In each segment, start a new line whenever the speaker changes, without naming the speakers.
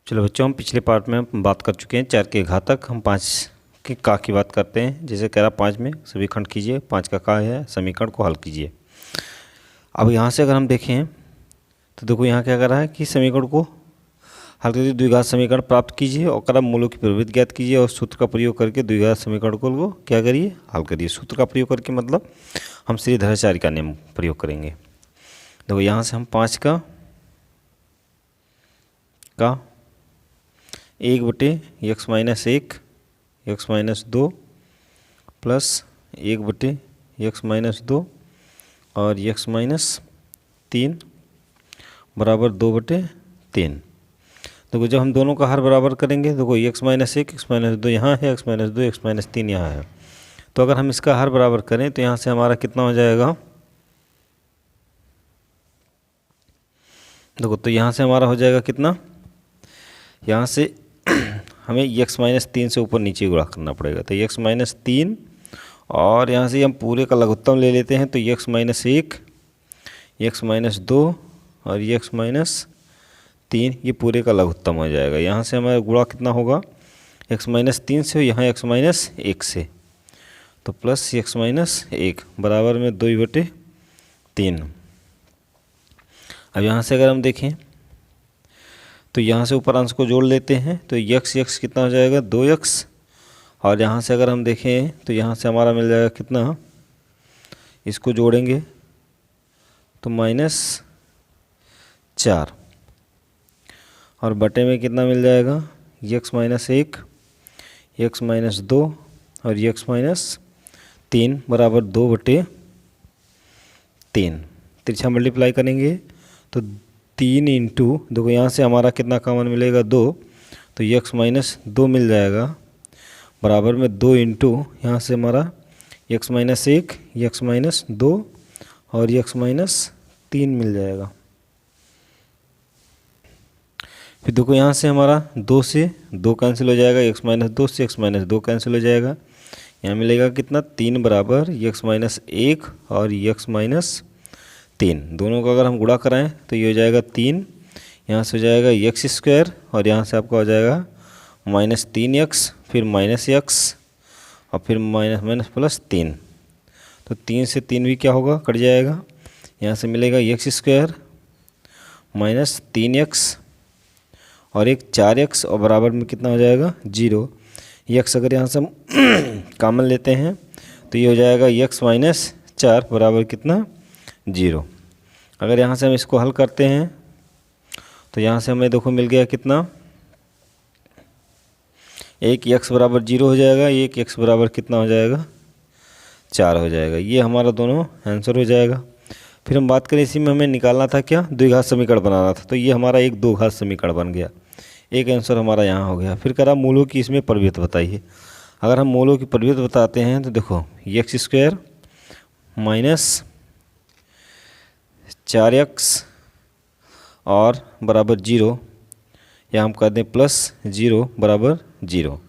चलो बच्चों, हम पिछले पार्ट में हम बात कर चुके हैं 4 के घातक। हम 5 के का की बात करते हैं। जैसे कह रहा 5 में सभी खंड कीजिए, 5 का है समीकरण को हल कीजिए। अब यहाँ से अगर हम देखें तो देखो यहाँ क्या कर रहा है कि समीकरण को हल करके द्विघात समीकरण प्राप्त कीजिए और करा मूलों की प्रवृत्ति ज्ञात कीजिए और सूत्र का प्रयोग करके द्विघात समीकरण को क्या करिए, हल करिए। सूत्र का प्रयोग करके मतलब हम श्रीधराचार्य का नियम प्रयोग करेंगे। देखो यहाँ से हम 5 का 1/(x-1) (x-2) प्लस 1/(x-2) और (x-3) बराबर 2/3। देखो जब हम दोनों का हर बराबर करेंगे, देखो (x-1) (x-2) यहाँ है, (x-2) (x-3) यहाँ है। तो अगर हम इसका हर बराबर करें तो यहाँ से हमारा कितना हो जाएगा, देखो तो यहाँ से हमारा हो जाएगा कितना, यहाँ से हमें (x-3) से ऊपर नीचे गुणा करना पड़ेगा। तो (x-3) और यहाँ से हम पूरे का लघुत्तम ले लेते हैं तो (x-1) (x-2) और (x-3) ये पूरे का लघुत्तम हो जाएगा। यहाँ से हमारा गुणा कितना होगा, (x-3) से, यहाँ (x-1) से, तो प्लस (x-1) बराबर में 2/3। अब यहाँ से अगर हम देखें तो यहाँ से ऊपर अंश को जोड़ लेते हैं तो x कितना हो जाएगा, 2x। और यहाँ से अगर हम देखें तो यहाँ से हमारा मिल जाएगा कितना, इसको जोड़ेंगे तो -4 और बटे में कितना मिल जाएगा, (x-1) (x-2) और (x-3) बराबर 2/3। तिरछा मल्टीप्लाई करेंगे तो 3 इंटू, देखो यहाँ से हमारा कितना कॉमन मिलेगा, 2, तो (x-2) मिल जाएगा बराबर में 2 इंटू यहाँ से हमारा (x-1) (x-2) और (x-3) मिल जाएगा। फिर देखो यहाँ से हमारा 2 से 2 कैंसिल हो जाएगा, (x-2) से (x-2) कैंसिल हो जाएगा। यहाँ मिलेगा कितना, 3 बराबर (x-1) और (x-3) दोनों का अगर हम गुणा कराएं तो ये हो जाएगा 3, यहाँ से हो जाएगा x² और यहाँ से आपका हो जाएगा -3x, फिर -x और फिर माइनस प्लस 3। तो 3 से 3 भी क्या होगा, कट जाएगा। यहाँ से मिलेगा x² -3x और एक 4x और बराबर में कितना हो जाएगा, 0। x अगर यहाँ से हम कॉमन लेते हैं तो ये हो जाएगा x-4 बराबर कितना, 0। अगर यहाँ से हम इसको हल करते हैं तो यहाँ से हमें देखो मिल गया कितना, एक x बराबर 0 हो जाएगा, एक x बराबर कितना हो जाएगा, 4 हो जाएगा। ये हमारा दोनों आंसर हो जाएगा। फिर हम बात करें, इसी में हमें निकालना था क्या, द्विघात समीकरण बनाना था, तो ये हमारा एक द्विघात समीकरण बन गया, एक आंसर हमारा यहाँ हो गया। फिर कह रहा मूलों की इसमें प्रवृत्ति बताइए। अगर हम मूलों की प्रवृत्ति बताते हैं तो देखो x² -4x और बराबर 0, या हम कर दें +0 बराबर 0,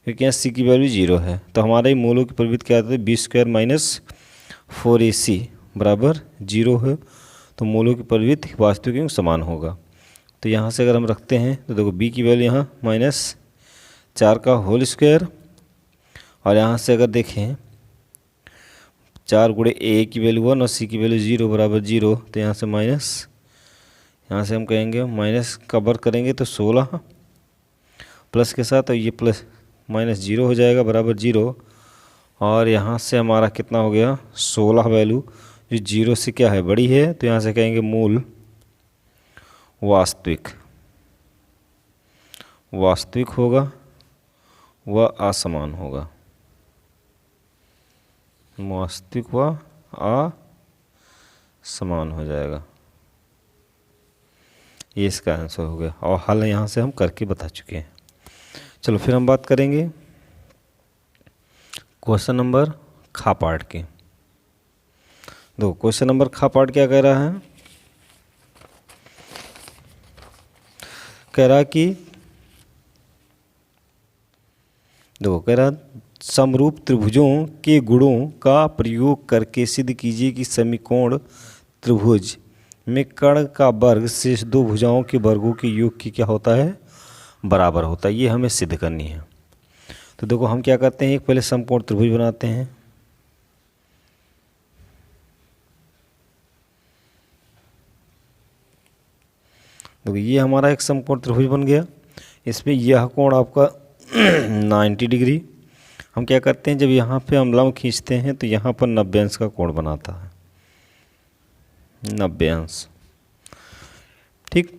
क्योंकि यहाँ c की वैल्यू 0 है। तो हमारे मूलों की प्रवृत्ति क्या आती है, b² -4ac बराबर 0 है। तो मूलों की प्रवृत्ति वास्तविक एवं समान होगा। तो यहाँ से अगर हम रखते हैं तो देखो b की वैल्यू यहाँ -4 का होल स्क्वायर, और यहाँ से अगर देखें 4 गुणे a की वैल्यू 1 और c की वैल्यू 0 बराबर 0, तो यहाँ से माइनस, यहाँ से हम कहेंगे माइनस का वर्ग करेंगे तो 16 प्लस के साथ, तो ये प्लस -0 हो जाएगा बराबर 0। और यहाँ से हमारा कितना हो गया, 16 वैल्यू जो 0 से क्या है, बड़ी है, तो यहाँ से कहेंगे मूल वास्तविक होगा, वह असमान होगा, वास्तविक व असमान हो जाएगा। ये इसका आंसर हो गया और हल यहाँ से हम करके बता चुके हैं। चलो फिर हम बात करेंगे क्वेश्चन नंबर खा पार्ट के। दो क्वेश्चन नंबर खा पार्ट क्या कह रहा है, कह रहा कि देखो कह रहा समरूप त्रिभुजों के गुणों का प्रयोग करके सिद्ध कीजिए कि समकोण त्रिभुज में कर्ण का वर्ग शेष दो भुजाओं के वर्गों के योग की क्या होता है, बराबर होता है, ये हमें सिद्ध करनी है। तो देखो हम क्या करते हैं, एक पहले समकोण त्रिभुज बनाते हैं। देखो ये हमारा एक समकोण त्रिभुज बन गया। इसमें यह कोण आपका 90 डिग्री। हम क्या करते हैं, जब यहाँ पे हम लंब खींचते हैं तो यहाँ पर 90 अंश का कोण बनाता है, 90 अंश। ठीक,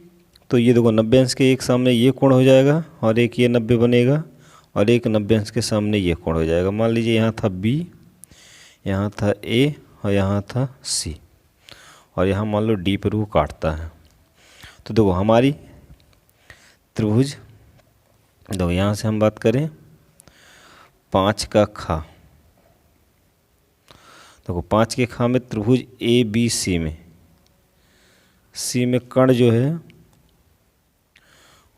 तो ये देखो 90 अंश के एक सामने ये कोण हो जाएगा और एक ये 90 बनेगा और एक 90 अंश के सामने ये कोण हो जाएगा। मान लीजिए यहाँ था B, यहाँ था A और यहाँ था C, और यहाँ मान लो D पर वो काटता है। तो देखो हमारी त्रिभुज, देखो यहाँ से हम बात करें 5 का खा, देखो 5 के खा में त्रिभुज ABC में, C में कर्ण जो है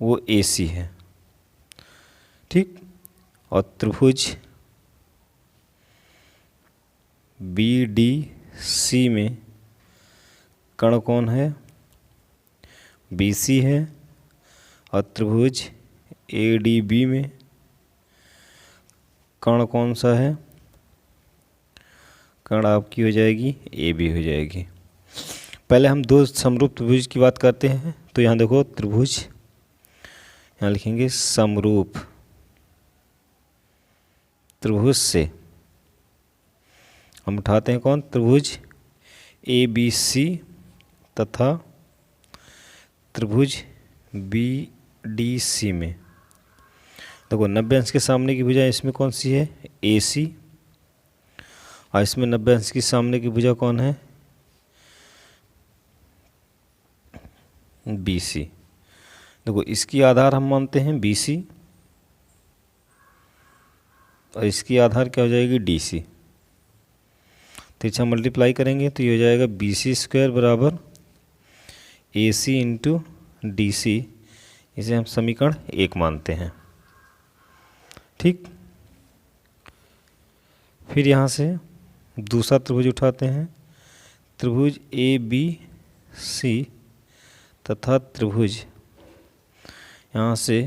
वो AC है। ठीक, और त्रिभुज BDC में कर्ण कौन है, BC है। और त्रिभुज ADB में कर्ण कौन सा है, कर्ण आपकी हो जाएगी AB हो जाएगी। पहले हम दो समरूप त्रिभुज की बात करते हैं। तो यहाँ देखो त्रिभुज, यहाँ लिखेंगे समरूप त्रिभुज से हम उठाते हैं कौन, त्रिभुज ABC तथा त्रिभुज BDC में। देखो 90 अंश के सामने की भुजा इसमें कौन सी है, AC, और इसमें 90 अंश की सामने की भुजा कौन है, BC। देखो इसकी आधार हम मानते हैं BC और इसकी आधार क्या हो जाएगी, DC। तो इसे मल्टीप्लाई करेंगे तो ये हो जाएगा BC² बराबर AC इंटू DC। इसे हम समीकरण 1 मानते हैं। ठीक, फिर यहाँ से दूसरा त्रिभुज उठाते हैं, त्रिभुज ABC तथा त्रिभुज यहाँ से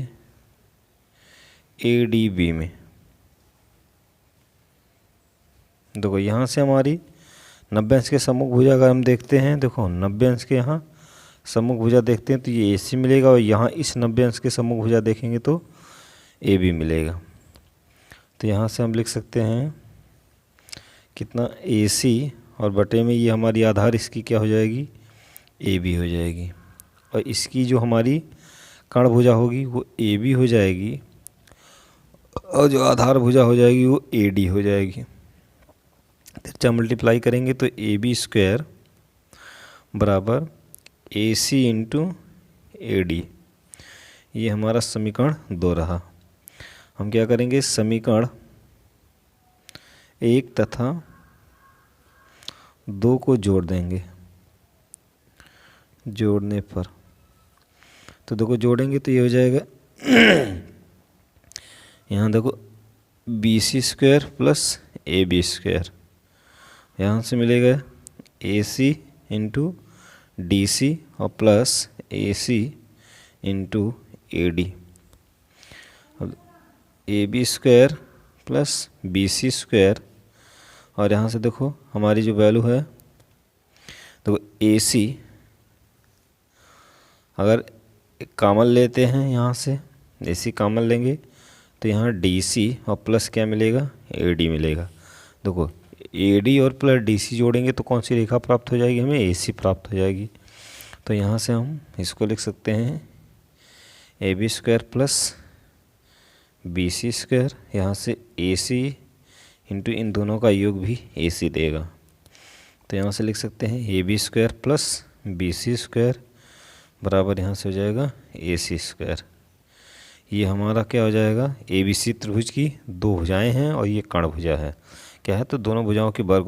ADB में। देखो यहाँ से हमारी 90 अंश के सम्मुख भुजा अगर हम देखते हैं, देखो 90 अंश के यहाँ सम्मुख भुजा देखते हैं तो ये AC मिलेगा, और यहाँ इस 90 अंश के सम्मुख भुजा देखेंगे तो AB मिलेगा। तो यहाँ से हम लिख सकते हैं कितना, AC और बटे में ये हमारी आधार इसकी क्या हो जाएगी, AB हो जाएगी, और इसकी जो हमारी कर्ण भुजा होगी वो AB हो जाएगी, और जो आधार भुजा हो जाएगी वो AD हो जाएगी। तो मल्टीप्लाई करेंगे तो AB² बराबर AC इंटू AD। ये हमारा समीकरण 2 रहा। हम क्या करेंगे, समीकरण 1 तथा 2 को जोड़ देंगे। जोड़ने पर तो देखो जोड़ेंगे तो ये हो जाएगा यहाँ देखो BC² प्लस AB², यहाँ से मिलेगा AC इंटू DC और प्लस AC इंटू AD। अब AB² प्लस BC², और यहाँ से देखो हमारी जो वैल्यू है, तो AC अगर कॉमन लेते हैं, यहाँ से AC कॉमन लेंगे तो यहाँ DC और प्लस क्या मिलेगा, AD मिलेगा। देखो AD और प्लस DC जोड़ेंगे तो कौन सी रेखा प्राप्त हो जाएगी, हमें AC प्राप्त हो जाएगी। तो यहाँ से हम इसको लिख सकते हैं AB² प्लस BC², यहाँ से AC इंटू इन दोनों का योग भी AC देगा। तो यहाँ से लिख सकते हैं AB² प्लस BC² बराबर यहाँ से हो जाएगा AC²। ये हमारा क्या हो जाएगा, ABC त्रिभुज की 2 भुजाएं हैं और ये कर्ण भुजा है। क्या है, तो दोनों भुजाओं के वर्ग